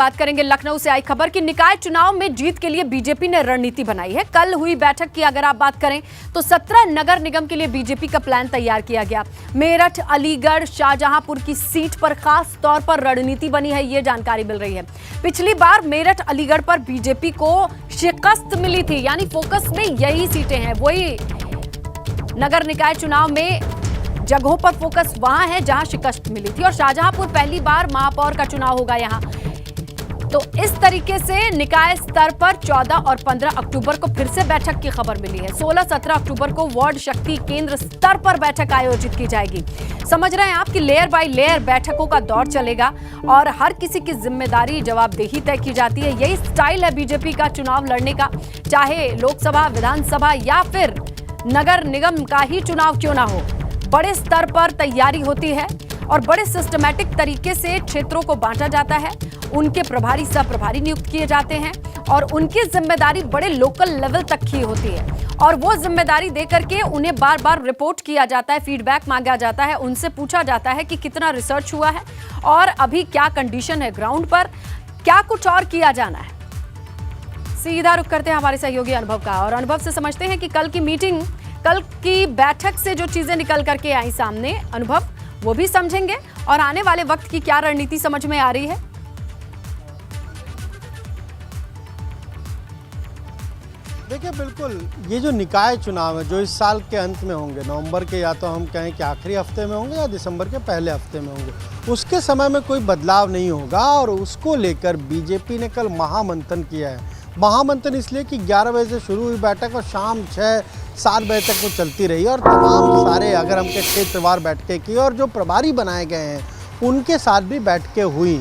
बात करेंगे लखनऊ से आई खबर की निकाय चुनाव में जीत के लिए बीजेपी ने रणनीति बनाई है। कल हुई बैठक की अगर आप बात करें तो 17 नगर निगम के लिए बीजेपी का प्लान तैयार किया गया। मेरठ, अलीगढ़, शाहजहांपुर की सीट पर खास तौर पर रणनीति बनी है, ये जानकारी मिल रही है। पिछली बार मेरठ, अलीगढ़ पर बीजेपी को शिकस्त मिली थी, यानी फोकस में यही सीटें हैं। वही नगर निकाय चुनाव में जगहों पर फोकस वहां है जहां शिकस्त मिली थी। और शाहजहांपुर पहली बार महापौर का चुनाव होगा यहां। तो इस तरीके से निकाय स्तर पर 14 और 15 अक्टूबर को फिर से बैठक की खबर मिली है। 16-17 अक्टूबर को वार्ड शक्ति केंद्र स्तर पर बैठक आयोजित की जाएगी। समझ रहे हैं आप कि लेयर बाय लेयर बैठकों का दौर चलेगा और हर किसी की जिम्मेदारी, जवाबदेही तय की जाती है। यही स्टाइल है बीजेपी का चुनाव लड़ने का, चाहे लोकसभा, विधानसभा या फिर नगर निगम का ही चुनाव क्यों ना हो। बड़े स्तर पर तैयारी होती है और बड़े सिस्टमैटिक तरीके से क्षेत्रों को बांटा जाता है। उनके प्रभारी, सह प्रभारी नियुक्त किए जाते हैं और उनकी जिम्मेदारी बड़े लोकल लेवल तक की होती है और वो जिम्मेदारी देकर के उन्हें बार बार रिपोर्ट किया जाता है, फीडबैक मांगा जाता है, उनसे पूछा जाता है कि कितना रिसर्च हुआ है और अभी क्या कंडीशन है ग्राउंड पर, क्या कुछ और किया जाना है। सीधा रुख करते हैं हमारे सहयोगी अनुभव का और अनुभव से समझते हैं कि कल की मीटिंग, कल की बैठक से जो चीजें निकल करके आई सामने, अनुभव वो भी समझेंगे और आने वाले वक्त की क्या रणनीति समझ में आ रही है। देखिए, बिल्कुल ये जो निकाय चुनाव है जो इस साल के अंत में होंगे, नवंबर के या तो हम कहें कि आखिरी हफ्ते में होंगे या दिसंबर के पहले हफ्ते में होंगे, उसके समय में कोई बदलाव नहीं होगा और उसको लेकर बीजेपी ने कल महामंथन किया है। महामंथन इसलिए कि 11 बजे से शुरू हुई बैठक और शाम 6-7 बजे तक वो चलती रही और तमाम सारे, अगर हम के क्षेत्रवार बैठकें की और जो प्रभारी बनाए गए हैं उनके साथ भी बैठकें हुई।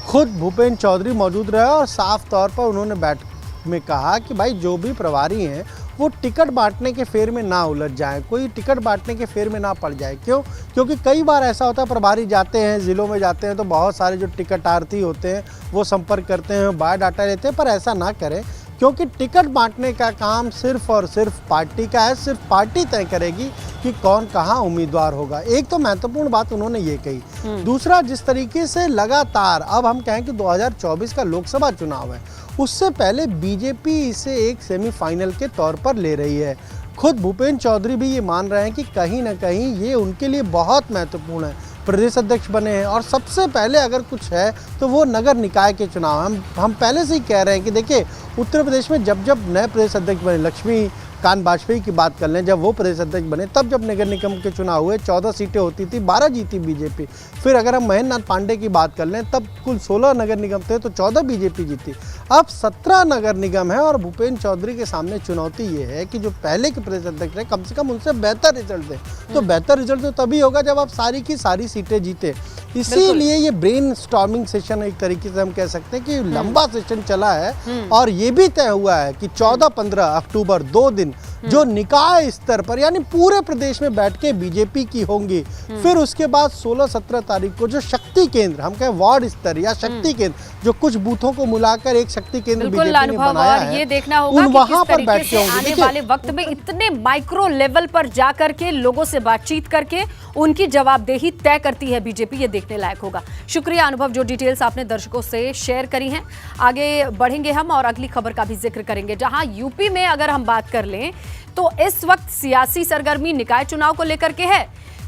खुद भूपेंद्र चौधरी मौजूद रहे और साफ तौर पर उन्होंने बैठक में कहा कि भाई जो भी प्रभारी हैं वो टिकट बांटने के फेर में ना उलझ जाए, कोई टिकट बांटने के फेर में ना पड़ जाए। क्यों? क्योंकि कई बार ऐसा होता है, प्रभारी जाते हैं, ज़िलों में जाते हैं तो बहुत सारे जो टिकटार्थी होते हैं वो संपर्क करते हैं, बायोडाटा लेते हैं, पर ऐसा ना करें क्योंकि टिकट बांटने का काम सिर्फ और सिर्फ पार्टी का है। सिर्फ पार्टी तय करेगी कि कौन कहाँ उम्मीदवार होगा। एक तो महत्वपूर्ण बात उन्होंने ये कही। दूसरा, जिस तरीके से लगातार अब हम कहें कि 2024 का लोकसभा चुनाव है, उससे पहले बीजेपी इसे एक सेमीफाइनल के तौर पर ले रही है। खुद भूपेंद्र चौधरी भी ये मान रहे हैं कि कहीं ना कहीं ये उनके लिए बहुत महत्वपूर्ण है। प्रदेश अध्यक्ष बने हैं और सबसे पहले अगर कुछ है तो वो नगर निकाय के चुनाव। हम पहले से ही कह रहे हैं कि देखिए, उत्तर प्रदेश में जब नए प्रदेश अध्यक्ष बने, लक्ष्मी कांत वाजपेयी की बात कर लें, जब वो प्रदेश अध्यक्ष बने तब जब नगर निगम के चुनाव हुए 14 सीटें होती थी, 12 जीती बीजेपी। फिर अगर हम महेंद्र नाथ पांडे की बात कर लें तब कुल 16 नगर निगम थे तो 14 बीजेपी जीती। अब 17 नगर निगम है और भूपेंद्र चौधरी के सामने चुनौती ये है कि जो पहले के प्रदेश अध्यक्ष रहे कम से कम उनसे बेहतर रिजल्ट दें। तो बेहतर रिजल्ट तो तभी होगा जब आप सारी की सारी सीटें जीते। इसीलिए ये ब्रेन स्टॉर्मिंग सेशन एक तरीके से हम कह सकते हैं कि लंबा सेशन चला है और ये भी तय हुआ है कि 14-15 अक्टूबर 2 दिन जो निकाय स्तर पर यानी पूरे प्रदेश में बैठकें बीजेपी की होंगी। फिर उसके बाद 16-17 तारीख को जो शक्ति केंद्र, हम कहें वार्ड स्तर या शक्ति केंद्र, जो कुछ बूथों को मिलाकर एक शक्ति केंद्र बीजेपी ने बनाया है, ये देखना होगा कि वहां किस पर बैठके होंगे। आने वाले वक्त में इतने माइक्रो लेवल पर जाकर के लोगों से बातचीत करके उनकी जवाबदेही तय करती है बीजेपी, ये देखने लायक होगा। शुक्रिया अनुभव, जो डिटेल्स आपने दर्शकों से शेयर करी हैं। आगे बढ़ेंगे हम और अगली खबर का भी जिक्र करेंगे, जहां यूपी में अगर हम बात कर लें तो इस वक्त सियासी सरगर्मी निकाय चुनाव को लेकर के है।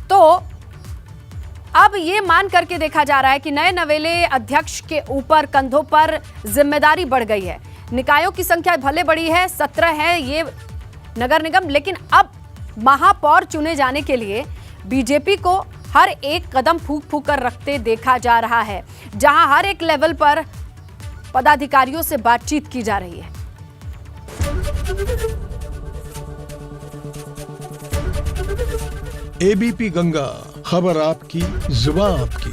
तो अब ये मान करके देखा जा रहा है कि नए नवेले अध्यक्ष के ऊपर कंधों पर जिम्मेदारी बढ़ गई है। निकायों की संख्या भले बड़ी है, 17 है ये नगर निगम, लेकिन अब महापौर चुने जाने के लिए बीजेपी को हर एक कदम फूंक फूंक कर रखते देखा जा रहा है, जहां हर एक लेवल पर पदाधिकारियों से बातचीत की जा रही है। एबीपी गंगा, खबर आपकी, जुबान आपकी।